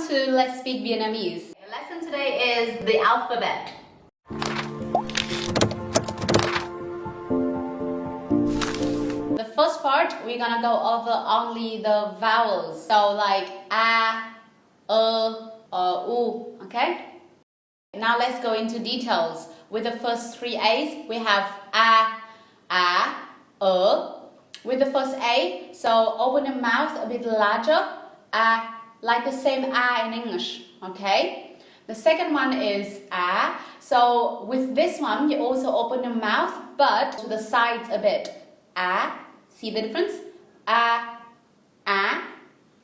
to Let's Speak Vietnamese. The lesson today is the alphabet. The first part, we're gonna go over only the vowels. So like a, u, okay? Now let's go into details. With the first three A's, we have a, With the first A, so open the mouth a bit larger, like the same a in English, okay? The second one is a, so with this one, you also open the mouth, but to the sides a bit. A, see the difference? A,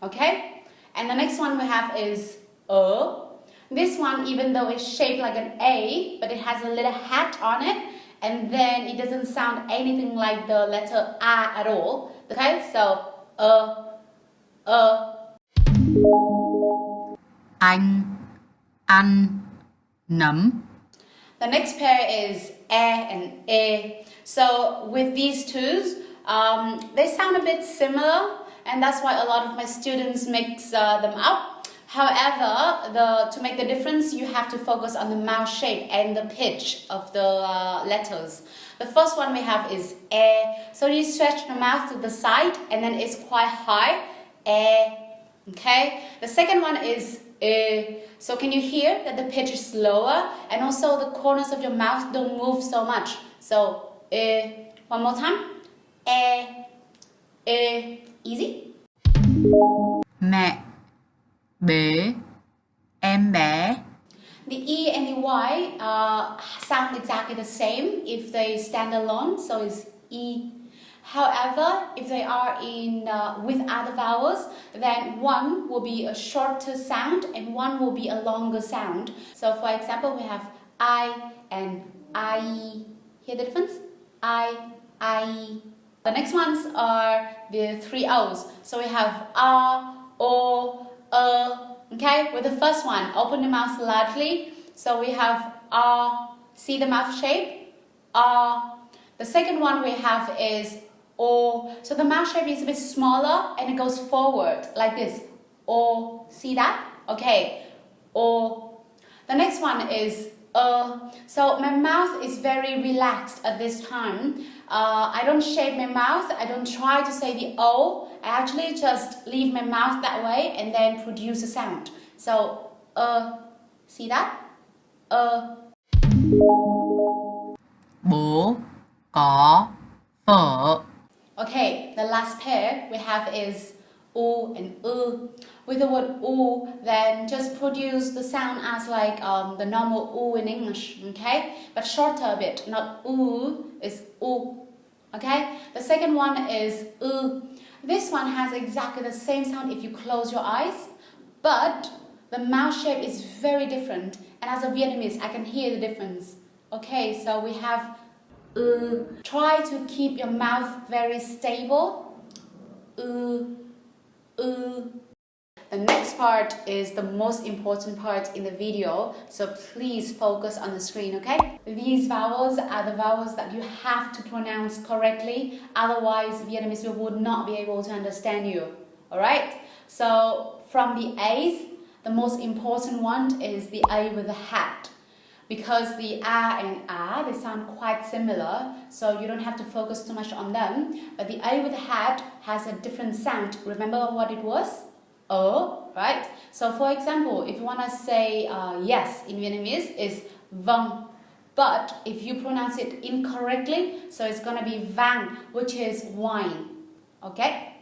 okay? And the next one we have is This one, even though it's shaped like an A, but it has a little hat on it, and then it doesn't sound anything like the letter A at all. Okay, so Anh, nấm. The next pair is and e. So with these twos, they sound a bit similar, and that's why a lot of my students mix them up. However, to make the difference, you have to focus on the mouth shape and the pitch of the letters. The first one we have is e. So you stretch the mouth to the side, and then it's quite high. E. Okay. The second one is e. So can you hear that the pitch is lower, and also the corners of your mouth don't move so much. So e. One more time. E. Easy. Mẹ, bế, em bé. The E and the Y sound exactly the same if they stand alone, so it's E. However, if they are in with other vowels, then one will be a shorter sound and one will be a longer sound. So for example, we have I and I. Hear the difference? I. The next ones are the three O's. So we have A, O, Okay, with the first one, open the mouth largely. So we have see the mouth shape? The second one we have is O. So the mouth shape is a bit smaller and it goes forward like this. O. See that? Okay. O. The next one is So my mouth is very relaxed at this time. I don't shape my mouth. I don't try to say the O. I actually just leave my mouth that way and then produce a sound. So, see that? Bố, có, phở. Okay, the last pair we have is U and U. With the word U, then just produce the sound as like the normal U in English, okay? But shorter a bit, not U, it's U, okay? The second one is U. This one has exactly the same sound if you close your eyes, but the mouth shape is very different. And as a Vietnamese, I can hear the difference. Okay, so we have Try to keep your mouth very stable. The next part is the most important part in the video, so please focus on the screen, okay? These vowels are the vowels that you have to pronounce correctly, otherwise Vietnamese people would not be able to understand you, alright? So from the A's, the most important one is the A with the hat. Because the A and A, they sound quite similar, so you don't have to focus too much on them. But the A with the hat has a different sound. Remember what it was? Right? So for example, if you want to say yes in Vietnamese, it's vâng. But if you pronounce it incorrectly, so it's going to be vang, which is wine. Okay?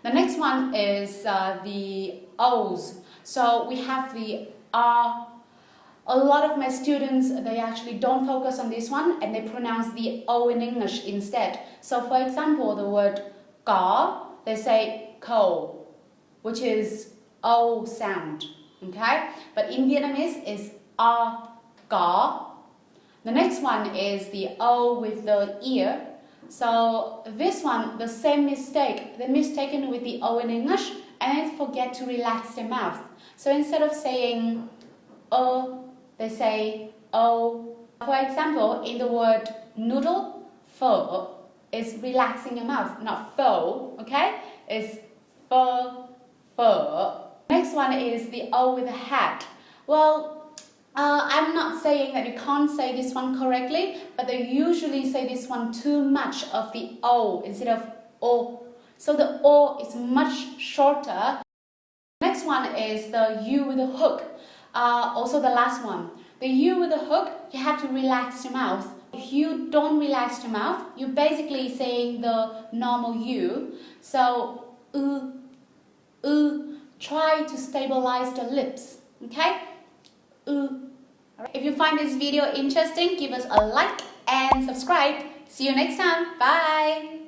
The next one is the O's. So we have the R. A lot of my students, they actually don't focus on this one and they pronounce the O in English instead. So for example, the word có, they say co, which is O sound, okay? But in Vietnamese, it's có. The next one is the O with the ear. So this one, the same mistake. They're mistaken with the O in English and they forget to relax their mouth. So instead of saying they say O. For example, in the word noodle, pho is relaxing your mouth, not pho, okay? It's pho. Next one is the O with a hat. Well, I'm not saying that you can't say this one correctly, but they usually say this one too much of the O instead of O. So the O is much shorter. Next one is the U with a hook. Also the last one. The U with a hook, you have to relax your mouth. If you don't relax your mouth, you're basically saying the normal U. So, try to stabilize the lips, okay? If you find this video interesting, give us a like and subscribe. See you next time. Bye!